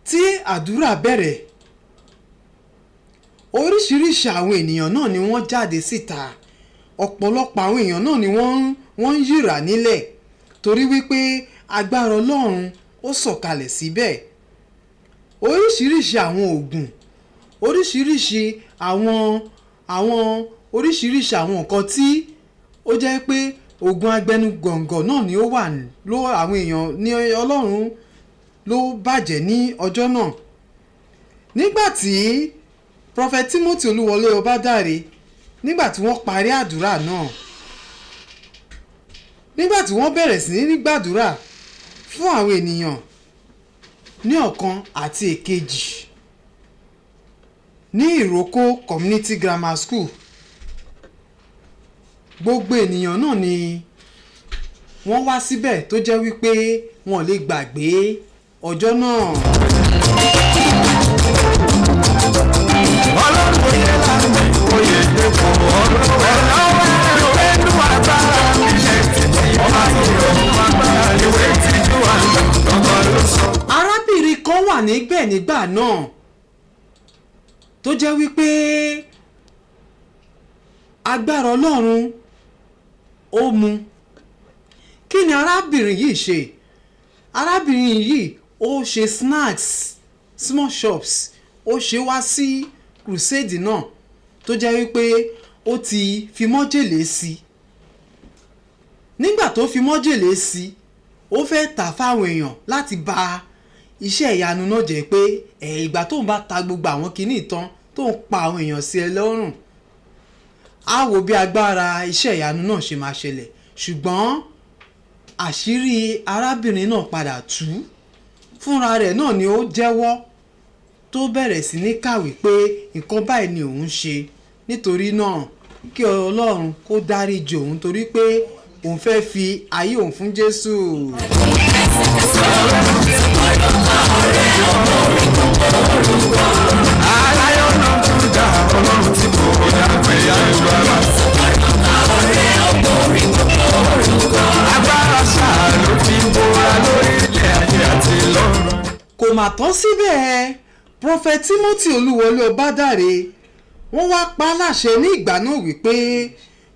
tí àdúrà bẹ̀rẹ̀ oríṣiríṣi àwọn ènìyàn náà ni wọ́n jáde síta ọ̀pọ̀lọpọ̀ àwọn èèyàn náà ni wọ́n ń yìrà nílẹ̀ torí wípé agbára Ọlọ́run ó sọ̀kalẹ̀ síbẹ̀ oríṣiríṣi àwọn ògùn oríṣiríṣi oríṣiríṣi àwọn nǹkan tí ó jẹ́ pé ògùn agbẹnugọ̀ngọ̀ náà ni ó wà àwọn èèyàn ní Ọlọ́run ló bàjẹ́ ní ọjọ́ náà nígbàtí Prophet Timothy Olúwọlé Ọbádáre nígbàtí wọ́n parí àdúrà náà nígbàtí wọ́n bẹ̀rẹ̀ sí ní gbàdúrà fún àwọn ènìyàn ní ọ̀kan àti èkejì ní Ìrókò Community Grammar School gbogbo ènìyàn náà ni wọ́n wá síbẹ̀ tó jẹ́ wípé wọn ò lè gbàgbé ọjọ́ náà. Ọlọ́run oyè láti oyè dẹ́kun ọlọ́wọ́ ìwé inú agbára ilẹ̀ títí ọba ìrọ̀rùn agbára ìwé títí wà lọ́gbọ̀n ló sọ. arábìnrin kan wà níbẹ̀ nígbà náà tó jẹ́ wípé agbára Ọlọ́run ó mú kí ni arábìnrin yìí ṣe arábìnrin yìí ó ṣe snacks small shops ó ṣe wá sí crusade náà tó jẹ́ wípé ó ti fi májèlé sí nígbà tó fi májèlé sí ó fẹ́ tà fáwọn èèyàn láti bà iṣẹ́ ìyanu náà jẹ́ pé ìgbà tó ń bá ta gbogbo àwọn kinní tán tó ń pa àwọn èèyàn sí ẹ lọ́rùn á wo bí agbára iṣẹ́ ìyanu náà ṣe máa ṣẹlẹ̀ ṣùgbọ́n àṣírí arábìnrin náà padà tú fúnra rẹ̀ náà ni ó jẹ́wọ́ tó bẹ̀rẹ̀ sí ní kàwé pé nǹkan báyìí ni òun ṣe nítorí náà kí Ọlọ́run kó dáríjì òun torí pé òun fẹ́ fi ayé òun fún Jésù. aláyọ̀ náà tún dá Ọlọ́run tí kò dápẹ́ ìyá ìlú ara. agbára ṣáà ló fi bora lórí ilẹ̀ ayé àti lọ́run. kò mà tán síbẹ̀ Prophet Timothy Olúwọlé Ọbádáre wọ́n wá pa á láṣẹ ní ìgbà náà wípé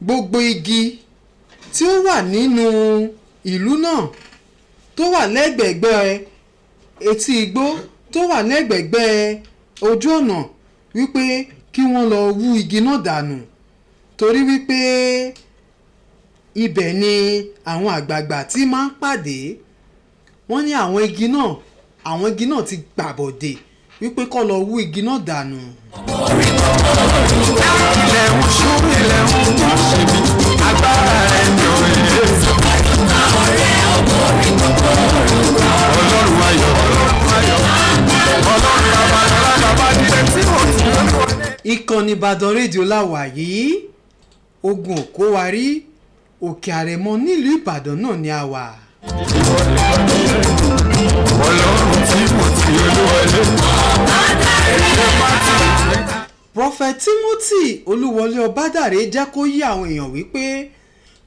gbogbo igi tí ó wà nínú ìlú náà tó wà lẹ́gbẹ̀gbẹ́ etí igbó tó wà lẹ́gbẹ̀gbẹ́ ojú ọ̀nà wípé kí wọ́n lọ wú igi náà dànù torí wípé ibẹ̀ ni àwọn àgbààgbà tí máa ń pàdé wọ́n ní àwọn igi náà ti gbàbọ̀dè wípé kó lọ wú igi náà dànù. ilẹ̀ ń ṣú ilẹ̀ ń kú síbi agbára rẹ̀ ní òye. Ọlọ́run ayọ̀ Ọlọ́run bàbá dídẹ tí mo ti lọ́wọ́. ìkànnì Ìbàdàn rédíò láwà yìí ogun òkó wa rí òkè àrẹ̀mọ nílùú Ìbàdàn náà ni a wà. Ọlọ́run tí mo ti Olúwọlé. Prophet Timothy Olúwọlé Ọbádáre jẹ́ kó yí àwọn èèyàn wípé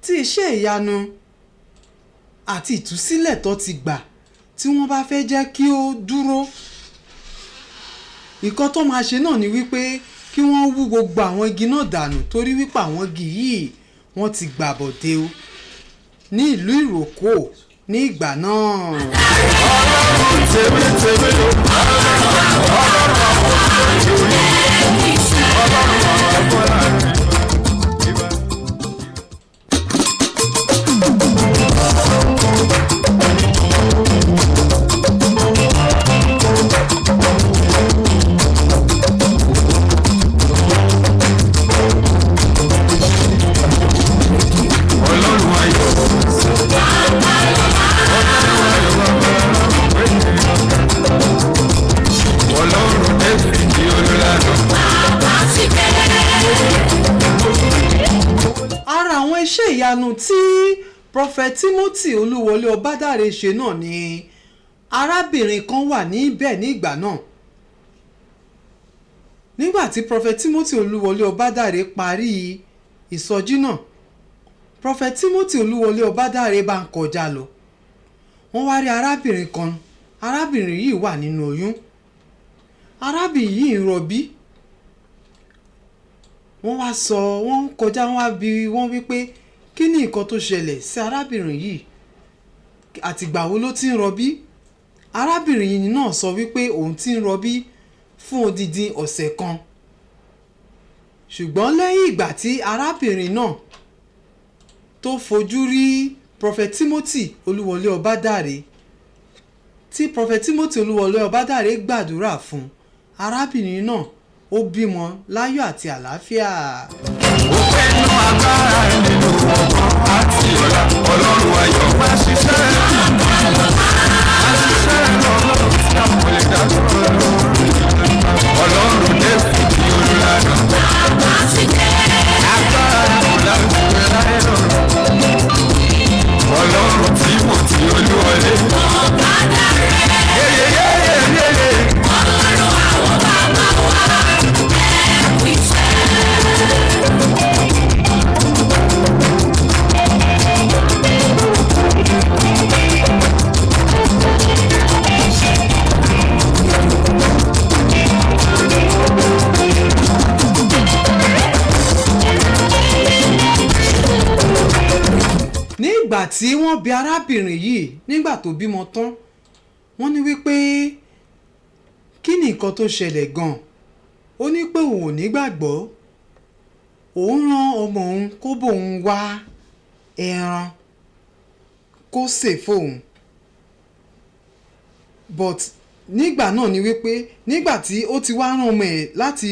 tí iṣẹ́ ìyanu àti ìtúsílẹ̀ tó ti gbà tí wọ́n bá fẹ́ jẹ́ kí ó dúró nǹkan tó máa ṣe náà ni wípé kí wọ́n wú gbogbo àwọn igi náà dànù torí wípé àwọn igi yìí wọ́n ti gbàbọ̀dé o ní ìlú Ìrókò ní ìgbà náà. Ọlọ́run tèmi ló iṣẹ́ ìyanu tí Prophet Timothy Olúwọlé Ọbádáre ṣe náà ni arábìnrin kan wà níbẹ̀ ní ìgbà náà nígbà tí Prophet Timothy Olúwọlé Ọbádáre parí ìsọjí náà Prophet Timothy Olúwọlé Ọbádáre bá ń kọjá lọ wọ́n wá rí arábìnrin kan. Arábìnrin yìí wà nínú oyún. Arábìnrin yìí ń rọbí. Wọ́n wá sọ, wọ́n kọjá, wọ́n wá bi wọ́n wípé kí ni nǹkan tó ṣẹlẹ̀ sí arábìnrin yìí àtìgbà wo ló ti ń rọbí. Arábìnrin yìí náà sọ wípé òun ti ń rọbí fún odidi ọ̀sẹ̀ kan. Ṣùgbọ́n lẹ́yìn ìgbà tí arábìnrin náà tó fojú rí Prophet Timothy Olúwọlé Ọbádàrẹ, tí Prophet Timothy Olúwọlé Ọbádàrẹ gbàdúrà fún arábìnrin náà, ó bímọ láyọ̀ àti àlàáfíà. Ó pẹ̀lú agbára nínú ọgbọ́n àti ọ̀la Ọlọ́run ayọ̀ máa ṣiṣẹ́ lọ́lọ́run tí a kò lè dá sọ̀rọ̀ Ọlọ́run lẹ́sì ní olùlànà agbára kò láti rẹ̀ láyé lọ́rọ̀ Ọlọ́run tí mo ti Olúwọlé. Nígbà tí wọ́n bi arábìnrin yìí nígbà tó bímọ tán, wọ́n ní wípé kí ni nǹkan tó ṣẹlẹ̀ gan-an. Ó ní pé òun ò nígbàgbọ́, òun rán ọmọ òun kó bóun wá ẹran kó sè fóun. But nígbà náà ni wípé nígbà tí ó ti wá rán ọmọ ẹ̀ láti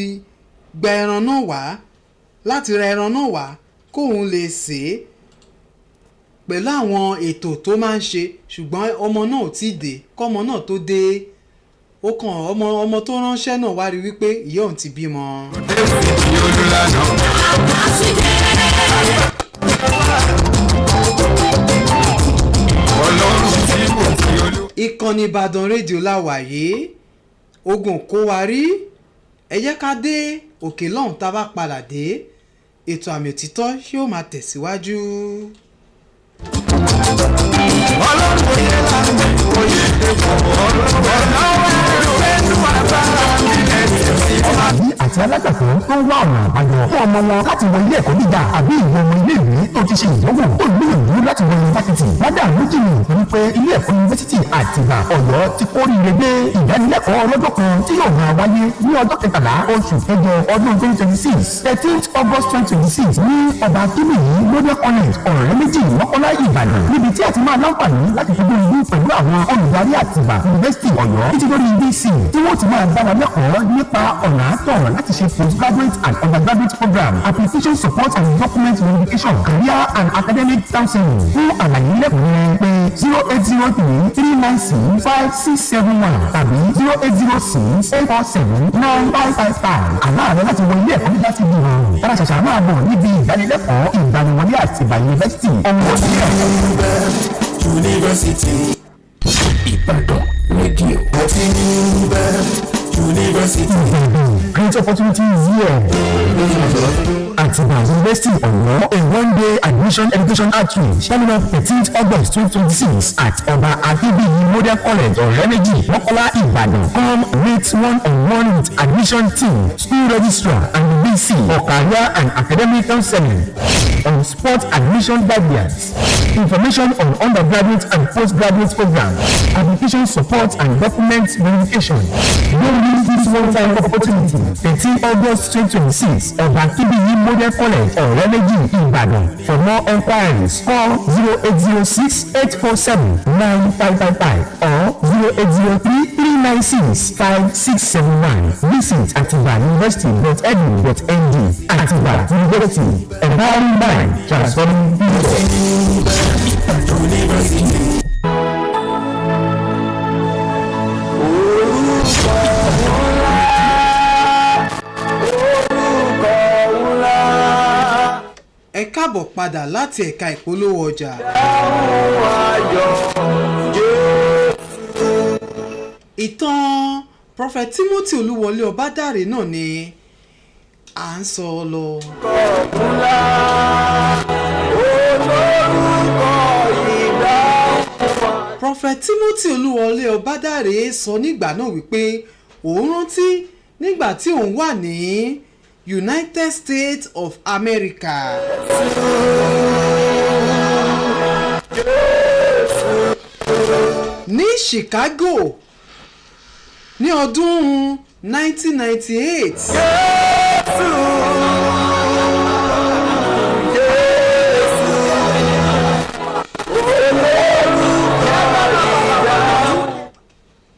gba ẹran náà wá, láti ra ẹran náà wá kóun lè sè é pẹ̀lú àwọn ètò tó máa ń ṣe, ṣùgbọ́n ọmọ náà ò tí ì dé. Kọ́mọ náà tó dé, ó kàn ọmọ tó ránṣẹ́ náà wá rí wípé ìyá òun ti bímọ. Ìkànnì Ìbàdàn rédíò láwàyé, ogun kó wa rí. Ẹ jẹ́ ká dé òkè lọ́hùn tá a bá padà dé, ètò àmì òtítọ́ yóò máa tẹ̀síwájú. Ọlọ́run oyè láti oyè ẹ̀fọ́ ọlọ́run ẹnu agbára mi ẹ̀sìn sí. Àbí àti alágbàfọ́ tó ń wá ọ̀nà àbáyọ fún ọmọ wọn láti wọ ilé ẹ̀kọ́ gíga àbí ìwọ ọmọ ilé ìwé tó ti ṣe ìdánwò tó gbìyànjú láti wọ yunifásitì. Wádà méjì ni wípé ilé ẹ̀kọ́ yunifásitì Àtìbà Ọ̀yọ́ ti kóríire gbé ìdánilẹ́kọ̀ọ́ ọlọ́jọ́ kan tí yóò máa wáyé ní ọjọ́ 13 oṣù kẹjọ ọdún 2026 13th August 2026 ní ọba Akínbíyì Global College ọ̀rẹ́ méjì Mọ́kọ́lá Ìbàdàn, níbi tí a ti máa láǹfààní láti fi gbóyè pẹ̀lú àwọn olùdarí Àtìbà University Ọ̀yọ́ títí lórí DC tí wọ́n ti máa dára lẹ́kọ̀ọ́ nípa ọ̀nà àtọ̀ láti ṣe postgraduate and undergraduate program, application support and document verification, career and academic counseling. Fún àlàyé lẹ́kùnrin pé 08038965671 tàbí 08068479555. Àlàyé láti wọ ilé ẹ̀kọ́ gíga ti di ìrọ̀rùn. Tara ṣàṣà máa bọ̀ níbi ìdánilẹ́kọ̀ọ́ ìgbaniwọlé Àtìbà University. University. Ìbàdàn rédíò. University. Great opportunities here. Àtìbà University Ọ̀yọ́, a one-day admission education outreach coming up 13th August 2026 at Ọba Akínbíyì Model College Ọ̀rẹ́méjì Mọ́kọ́lá Ìbàdàn. Come meet one-on-one with admission team, school registrar and BC for career and academic counseling on spot admission guidance, information on undergraduate and postgraduate programs, application support and document verification. Don't miss this one-time opportunity. 13 August 2026, Ọba Akínbíyì Model College Ọ̀rẹ́méjì Ìbàdàn. For more enquiries, call 0806-847-9555 or 0803-396-5671. Visit atibauniversity.edu.ng. Atiba University, empowering mind, transforming people. Ẹ káàbọ̀ padà láti ẹ̀ka ìpolówó ọjà. Ìtàn Prophet Timothy Olúwọlé Ọbádàrẹ náà ni à ń sọ lọ. Prophet Prophet Timothy Olúwọlé Ọbádàrẹ sọ nígbà náà wípé òun rántí nígbà tí òun wà ní United States of America. Ní Chicago ní ọdún 1998.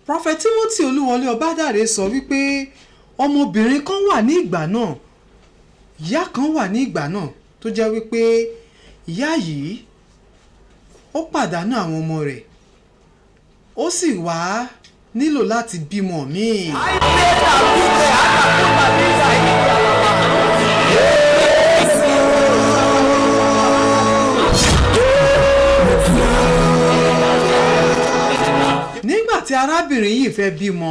Prophet Timothy Olúwọlé Ọbádàrẹ sọ wípé ọmọbìnrin kan wà ní ìgbà náà, ìyá kan wà ní ìgbà náà tó jẹ́ wípé ìyá yìí ó pàdánù àwọn ọmọ rẹ̀, ó sì wá nílò láti bímọ míì. Nígbà tí arábìnrin yìí fẹ́ bímọ,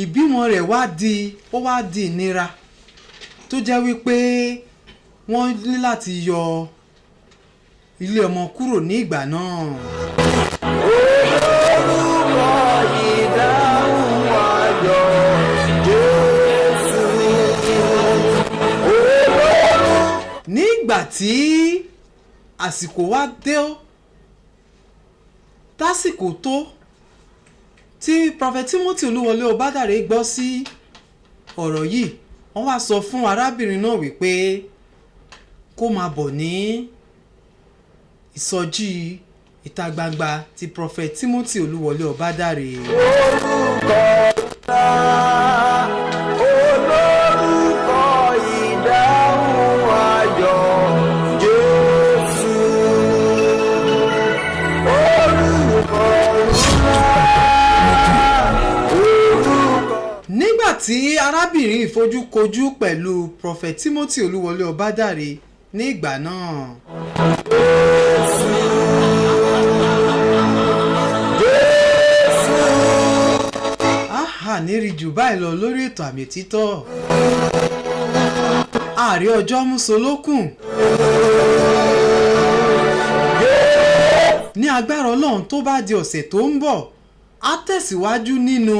ìbímọ rẹ̀ wá di ìnira tó jẹ́ wípé wọ́n ní láti yọ ilé ọmọ kúrò ní ìgbà náà. Nígbà tí àsìkò wá dé tásìkò tó tí Prophet Timothy Olúwọlé Ọbádàrẹ gbọ́ sí ọ̀rọ̀ yìí, wọ́n wá sọ fún arábìnrin náà wípé kó máa bọ̀ ní ìsọjí ìta gbangba ti Prophet Timothy Olúwọlé Ọbádàrẹ. Olórúkọ ìdáhùn ayọ̀ Jésù. Orúkọ ńlá. Nígbà tí arábìnrin ìfojúkojú pẹ̀lú Prophet Timothy Olúwọlé Ọbádàrẹ ní ìgbà náà. Nírí jù báyìí lọ lórí ètò Àmì Òtítọ́. Ààrẹ ọjọ́ músolókùn. Ní agbára Ọlọ́run tó bá di ọ̀sẹ̀ tó ń bọ̀, á tẹ̀síwájú nínú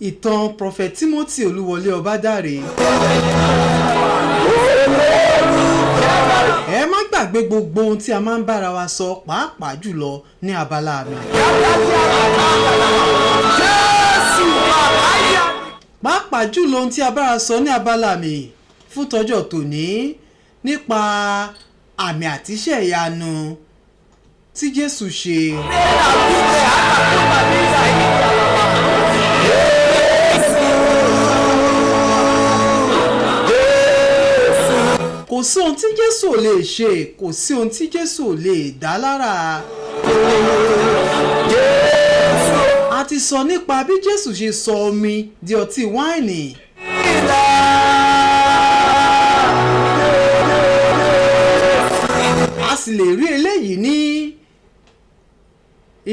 ìtàn Prophet Timothy Olúwọlé Ọbádàrẹ. Ẹ má gbàgbé gbogbo ohun tí a máa ń bára wa sọ, pàápàá jùlọ ní abala àmì. Pàápàá jùlọ ohun tí a bára sọ ní abala àmì fún tọjọ́ tòní nípa àmì àtiṣẹ́ ìyanu tí Jésù ṣe. Kò sí ohun tí Jésù ò lè ṣe, kò sí ohun tí Jésù ò lè dá lára. A ti sọ nípa bí Jésù ṣe sọ omi di ọtí wáìnì. A sì lè rí eléyìí ní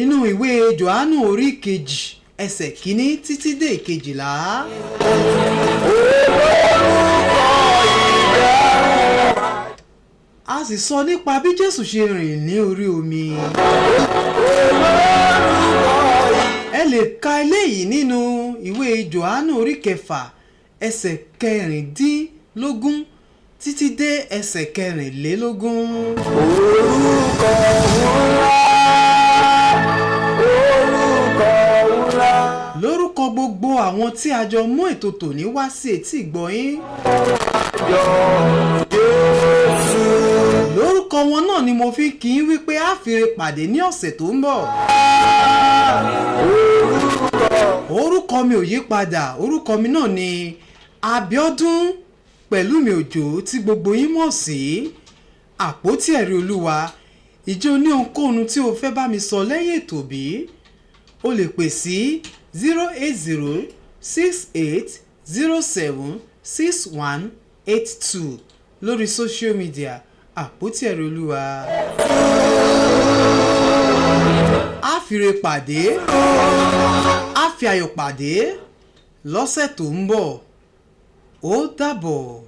inú ìwé Jòhánù orí kejì ẹsẹ̀ kìíní títí dé ìkejìlá. A sì sọ nípa bí Jésù ṣe rìn ní orí omi. Ẹ lè ka eléyìí nínú ìwé Jòhánù orí kẹfà ẹsẹ̀ kẹrìndínlógún títí dé ẹsẹ̀ kẹrìnlélógún. Orúkọ ńlá. Lórúkọ gbogbo àwọn tí a jọ mú ètò tòní wá sí etí ìgbọ̀yín. Lórúkọ wọn náà ni mo fi kí yín wípé a fìre pàdé ní ọ̀sẹ̀ tó ń bọ̀. Orúkọ mi ò yí padà, orúkọ mi náà ni Abíọ́dún Pẹ̀lúmi Òjó tí gbogbo yín mọ̀ sí Àpótí Ẹ̀rí Olúwa. Ìjọ ní ohunkóhun tí o fẹ́ bá mi sọ lẹ́yìn ètò bí? O lè pè sí 08068076182 lórí social media Àpótí Ẹ̀rí Olúwa. A fìre pàdé, a fi ayọ̀ pàdé lọ́sẹ̀ tó ń bọ̀. Ó dàbọ̀.